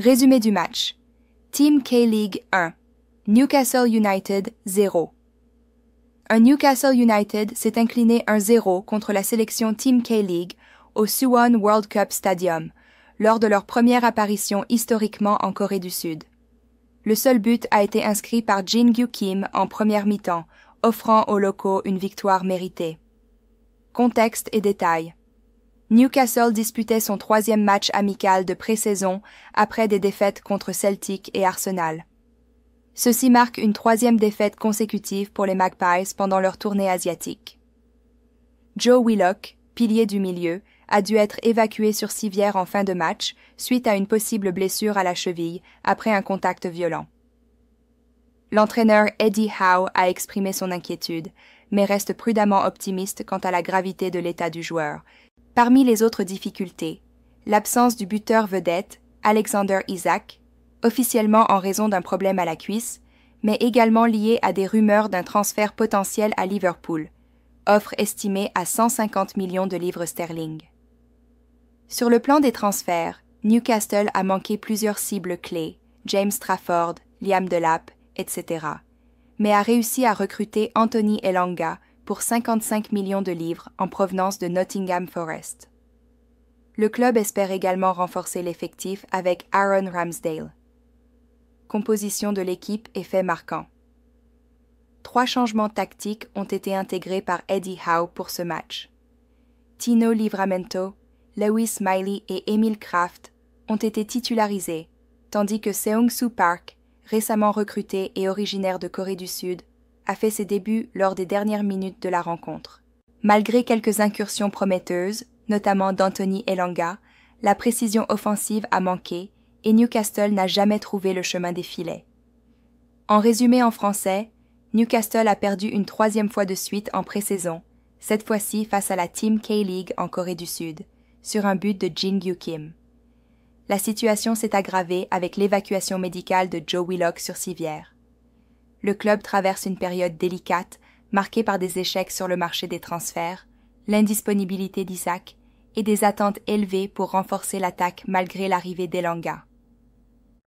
Résumé du match. Team K-League 1. Newcastle United 0. Un Newcastle United s'est incliné 1-0 contre la sélection Team K-League au Suwon World Cup Stadium, lors de leur première apparition historiquement en Corée du Sud. Le seul but a été inscrit par Jin-Gyu Kim en première mi-temps, offrant aux locaux une victoire méritée. Contexte et détails. Newcastle disputait son troisième match amical de pré-saison après des défaites contre Celtic et Arsenal. Ceci marque une troisième défaite consécutive pour les Magpies pendant leur tournée asiatique. Joe Willock, pilier du milieu, a dû être évacué sur civière en fin de match suite à une possible blessure à la cheville après un contact violent. L'entraîneur Eddie Howe a exprimé son inquiétude, mais reste prudemment optimiste quant à la gravité de l'état du joueur. Parmi les autres difficultés, l'absence du buteur vedette, Alexander Isak, officiellement en raison d'un problème à la cuisse, mais également lié à des rumeurs d'un transfert potentiel à Liverpool, offre estimée à 150 millions de livres sterling. Sur le plan des transferts, Newcastle a manqué plusieurs cibles clés, James Trafford, Liam Delap, etc., mais a réussi à recruter Anthony Elanga pour 55 millions de livres en provenance de Nottingham Forest. Le club espère également renforcer l'effectif avec Aaron Ramsdale. Composition de l'équipe et faits marquants. 3 changements tactiques ont été intégrés par Eddie Howe pour ce match. Tino Livramento, Lewis Smiley et Emil Kraft ont été titularisés, tandis que Seung-Soo Park, récemment recruté et originaire de Corée du Sud, a fait ses débuts lors des dernières minutes de la rencontre. Malgré quelques incursions prometteuses, notamment d'Anthony Elanga, la précision offensive a manqué et Newcastle n'a jamais trouvé le chemin des filets. En résumé en français, Newcastle a perdu une 3e fois de suite en pré-saison, cette fois-ci face à la Team K-League en Corée du Sud, sur un but de Jin-Gyu Kim. La situation s'est aggravée avec l'évacuation médicale de Joe Willock sur civière. Le club traverse une période délicate, marquée par des échecs sur le marché des transferts, l'indisponibilité d'Isak et des attentes élevées pour renforcer l'attaque malgré l'arrivée d'Elanga.